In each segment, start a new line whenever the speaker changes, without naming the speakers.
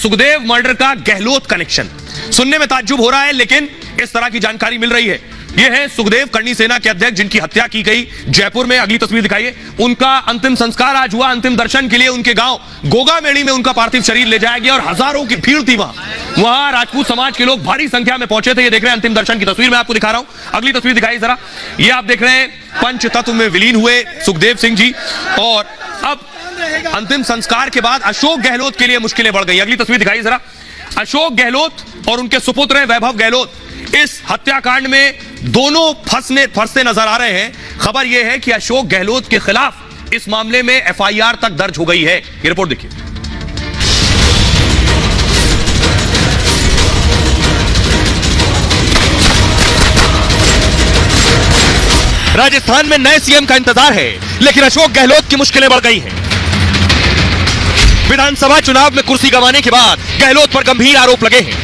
Sukhdev murder का Gehlot connection. सुनने में ताज्जुब हो रहा है, लेकिन इस तरह की जानकारी मिल रही है। यह है सुखदेव करनी सेना के अध्यक्ष जिनकी हत्या की गई जयपुर में। अगली तस्वीर दिखाइए। उनका अंतिम संस्कार आज हुआ। अंतिम दर्शन के लिए उनके गांव गोगामेड़ी में उनका पार्थिव शरीर ले जाया गया और हजारों की भीड़ थी वहां राजपूत समाज के लोग भारी संख्या में पहुंचे थे। ये देख रहे हैं अंतिम दर्शन की तस्वीर मैं आपको दिखा रहा हूं। अगली तस्वीर दिखाइए जरा। ये आप देख रहे हैं पंच तत्व में विलीन हुए सुखदेव सिंह जी, और अब अंतिम संस्कार के बाद अशोक गहलोत के लिए मुश्किलें बढ़ गई। अगली तस्वीर दिखाइए जरा। अशोक गहलोत और उनके सुपुत्र हैं वैभव गहलोत, इस हत्याकांड में दोनों फंसते नजर आ रहे हैं। खबर यह है कि अशोक गहलोत के खिलाफ इस मामले में एफआईआर तक दर्ज हो गई है। ये रिपोर्ट देखिए। राजस्थान में नए सीएम का इंतजार है, लेकिन अशोक गहलोत की मुश्किलें बढ़ गई हैं। विधानसभा चुनाव में कुर्सी गंवाने के बाद गहलोत पर गंभीर आरोप लगे हैं।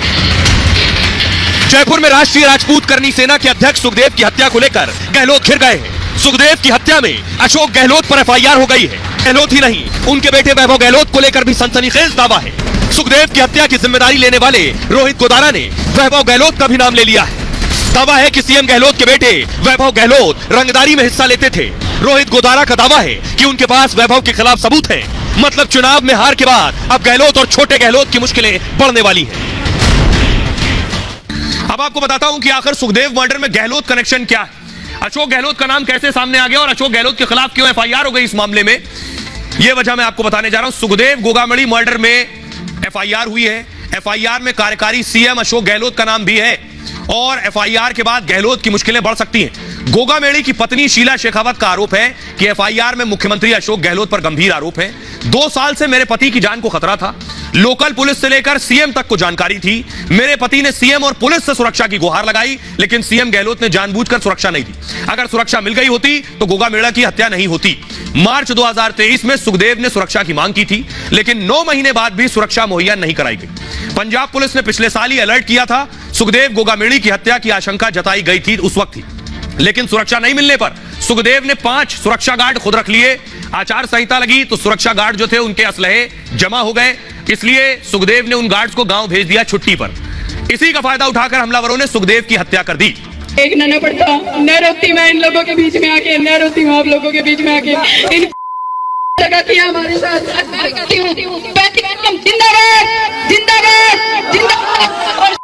जयपुर में राष्ट्रीय राजपूत करनी सेना के अध्यक्ष सुखदेव की हत्या को लेकर गहलोत घिर गए हैं। सुखदेव की हत्या में अशोक गहलोत पर एफआईआर हो गई है। गहलोत ही नहीं, उनके बेटे वैभव गहलोत को लेकर भी सनसनीखेज दावा है। सुखदेव की हत्या की जिम्मेदारी लेने वाले रोहित गोदारा ने वैभव गहलोत का भी नाम ले लिया है। दावा है कि सीएम गहलोत के बेटे वैभव गहलोत रंगदारी में हिस्सा लेते थे। रोहित गोदारा का दावा है कि उनके पास वैभव के खिलाफ सबूत है। मतलब चुनाव में हार के बाद अब गहलोत और छोटे गहलोत की मुश्किलें बढ़ने वाली है। अब आपको बताता हूं कि आखिर सुखदेव मर्डर में गहलोत कनेक्शन क्या है, अशोक गहलोत का नाम कैसे सामने आ गया और अशोक गहलोत के खिलाफ क्यों एफआईआर हो गई इस मामले में। यह वजह मैं आपको बताने जा रहा हूं। सुखदेव गोगामेड़ी मर्डर में एफआईआर हुई है। एफआईआर में कार्यकारी सीएम अशोक गहलोत का नाम भी है और एफआईआर के बाद गहलोत की मुश्किलें बढ़ सकती हैं। गोगामेड़ी की पत्नी शीला शेखावत का आरोप है कि एफआईआर में मुख्यमंत्री अशोक गहलोत पर गंभीर आरोप है। 2 साल से मेरे पति की जान को खतरा था। लोकल पुलिस से लेकर सीएम तक को जानकारी थी। मेरे पति ने सीएम और पुलिस से सुरक्षा की गुहार लगाई, लेकिन सीएम गहलोत ने जानबूझकर सुरक्षा नहीं दी। अगर सुरक्षा मिल गई होती तो गोगामेड़ा की हत्या नहीं होती। मार्च 2023 में सुखदेव ने सुरक्षा की मांग की थी, लेकिन 9 महीने बाद भी सुरक्षा मुहैया नहीं कराई गई। पंजाब पुलिस ने पिछले साल ही अलर्ट किया था। सुखदेव गोगामेड़ी की हत्या की आशंका जताई गई थी उस वक्त ही, लेकिन सुरक्षा नहीं मिलने पर सुखदेव ने 5 सुरक्षा गार्ड खुद रख लिए। आचार संहिता लगी तो सुरक्षा गार्ड जो थे उनके असलहे जमा हो गए, इसलिए सुखदेव ने उन गार्ड्स को गांव भेज दिया छुट्टी पर। इसी का फायदा उठाकर हमलावरों ने सुखदेव की हत्या कर दी।
एक न पड़ता न रोती मैं इन लोगों के बीच में आके, न रोती हूँ आप लोगों के बीच में आके। इन लगा किया हमारे साथ। जिंदाबाद जिंदाबाद जिंदाबाद।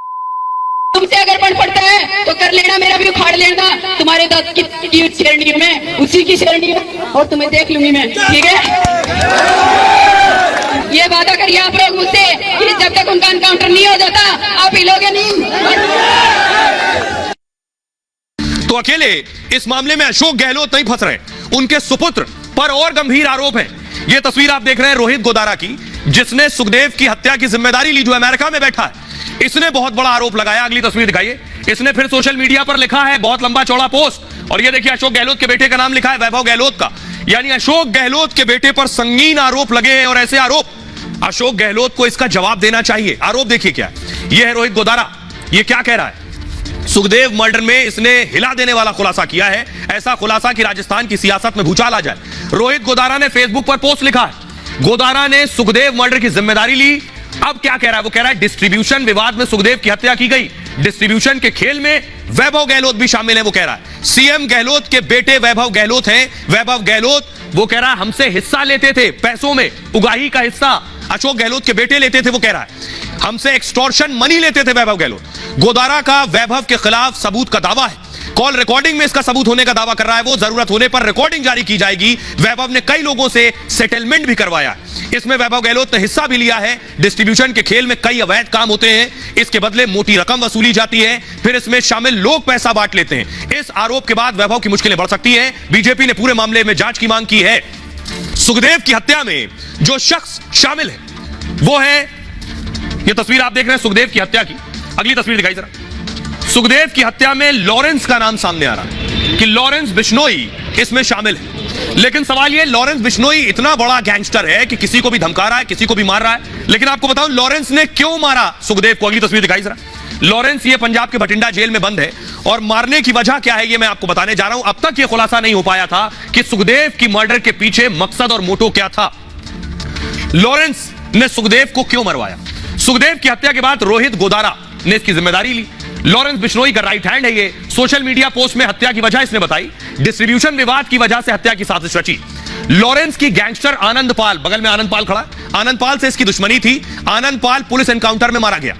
तुमसे अगर बन पड़ता है तो कर लेना, मेरा भी उखाड़ लेना। तुम्हारे दाद की श्रेणियों में, उसी की श्रेणियों, और तुम्हें देख लूंगी मैं, ठीक है। ये वादा करिए आप लोग मुझसे कि जब तक उनका एनकाउंटर नहीं हो जाता आप हिलोगे नहीं।
तो अकेले इस मामले में अशोक गहलोत नहीं फंस रहे, उनके सुपुत्र पर और गंभीर आरोप है। यह तस्वीर आप देख रहे हैं रोहित गोदारा की, जिसने सुखदेव की हत्या की जिम्मेदारी ली, जो अमेरिका में बैठा है। इसने बहुत बड़ा आरोप लगाया। अगली तस्वीर दिखाइए। इसने फिर सोशल मीडिया पर लिखा है बहुत लंबा चौड़ा पोस्ट, और ये देखिए अशोक गहलोत के बेटे का नाम लिखा है वैभव गहलोत का। यानी अशोक गहलोत के बेटे पर संगीन आरोप लगे हैं, और ऐसे आरोप अशोक गहलोत को इसका जवाब देना चाहिए। आरोप देखिए क्या है। यह है रोहित गोदारा, ये क्या कह रहा है। सुखदेव मर्डर में इसने हिला देने वाला खुलासा किया है, ऐसा खुलासा कि राजस्थान की सियासत में भूचाल आ जाए। रोहित गोदारा ने फेसबुक पर पोस्ट लिखा है। गोदारा ने सुखदेव मर्डर की जिम्मेदारी ली। अब क्या कह रहा है, वो कह रहा है डिस्ट्रीब्यूशन विवाद में सुखदेव की हत्या की गई। डिस्ट्रीब्यूशन के खेल में वैभव गहलोत भी शामिल है। वो कह रहा है सीएम गहलोत के बेटे वैभव गहलोत हैं। वैभव गहलोत, वो कह रहा है हमसे हिस्सा लेते थे पैसों में, उगाही का हिस्सा अशोक गहलोत के बेटे लेते थे। वो कह रहा है हमसे एक्सटॉर्शन मनी लेते थे वैभव गहलोत। गोदारा का वैभव के खिलाफ सबूत का दावा है। कॉल रिकॉर्डिंग में इसका सबूत होने का दावा कर रहा है वो। जरूरत होने पर रिकॉर्डिंग जारी की जाएगी। वैभव ने कई लोगों से सेटलमेंट भी करवाया है। इसमें वैभव गहलोत ने हिस्सा भी लिया है। डिस्ट्रीब्यूशन के खेल में कई अवैध काम होते हैं, इसके बदले मोटी रकम वसूली जाती है, फिर इसमें शामिल लोग पैसा बांट लेते हैं। इस आरोप के बाद वैभव की मुश्किलें बढ़ सकती हैं। बीजेपी ने पूरे मामले में जांच की मांग की है। सुखदेव की हत्या में जो शख्स शामिल है वो है, ये तस्वीर आप देख रहे हैं सुखदेव की हत्या की। अगली तस्वीर दिखाई जरा। सुखदेव की हत्या में लॉरेंस का नाम सामने आ रहा है कि लॉरेंस बिश्नोई इसमें शामिल है। लेकिन सवाल यह, लॉरेंस बिश्नोई इतना बड़ा गैंगस्टर है कि किसी को भी धमका रहा है, किसी को भी मार रहा है। लेकिन आपको बताऊं लॉरेंस ने क्यों मारा सुखदेव को। अगली तस्वीर दिखाई जरा। लॉरेंस ये पंजाब के बठिंडा जेल में बंद है, और मारने की वजह क्या है ये मैं आपको बताने जा रहा हूं। अब तक ये खुलासा नहीं हो पाया था कि सुखदेव की मर्डर के पीछे मकसद और मोटो क्या था। लॉरेंस ने सुखदेव को क्यों मरवाया। सुखदेव की हत्या के बाद रोहित गोदारा ने इसकी जिम्मेदारी ली। लॉरेंस बिश्नोई का राइट हैंड है ये। सोशल मीडिया पोस्ट में हत्या की वजह इसने बताई, डिस्ट्रीब्यूशन विवाद की वजह से हत्या की साजिश रची। लॉरेंस की गैंगस्टर आनंद पाल, बगल में आनंद पाल खड़ा, आनंद पाल से इसकी दुश्मनी थी। आनंद पाल पुलिस एनकाउंटर में मारा गया।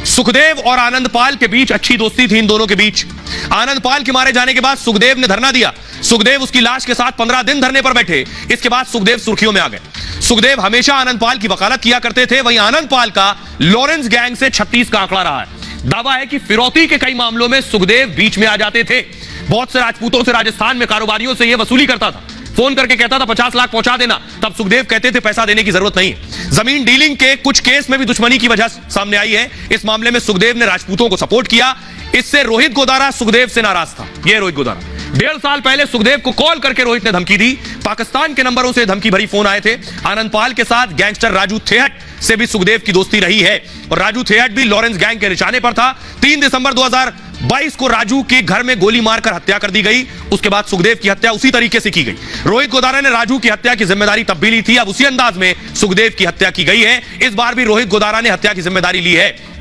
सुखदेव और आनंद पाल के बीच अच्छी दोस्ती थी इन दोनों के बीच। आनंद पाल के मारे जाने के बाद सुखदेव ने धरना दिया। सुखदेव उसकी लाश के साथ 15 दिन धरने पर बैठे। इसके बाद सुखदेव सुर्खियों में आ गए। सुखदेव हमेशा आनंद पाल की वकालत किया करते थे। वहीं आनंद पाल का लॉरेंस गैंग से 36 का आंकड़ा रहा है। दावा है कि फिरौती के कई मामलों में सुखदेव बीच में आ जाते थे। बहुत से राजपूतों से राजस्थान में कारोबारियों से यह वसूली करता था। फोन करके कहता था 50 लाख पहुंचा देना, तब सुखदेव कहते थे पैसा देने की जरूरत नहीं है। जमीन डीलिंग के कुछ केस में भी दुश्मनी की वजह सामने आई है। इस मामले में सुखदेव ने राजपूतों को सपोर्ट किया। इससे रोहित गोदारा सुखदेव से नाराज था। यह रोहित गोदारा 1.5 साल पहले सुखदेव को कॉल करके रोहित ने धमकी दी। पाकिस्तान के नंबरों से धमकी भरी फोन आए थे। आनंद पाल के साथ गैंगस्टर राजू थेहट से भी सुखदेव की दोस्ती रही है और राजू थेहट भी लॉरेंस गैंग के निशाने पर था। 3 दिसंबर 2022 को राजू के घर में गोली मारकर हत्या कर दी गई। उसके बाद सुखदेव की हत्या उसी तरीके से की गई। रोहित गोदारा ने राजू की हत्या की जिम्मेदारी तब भी ली थी। अब उसी अंदाज में सुखदेव की हत्या की गई है। इस बार भी रोहित गोदारा ने हत्या की जिम्मेदारी ली है।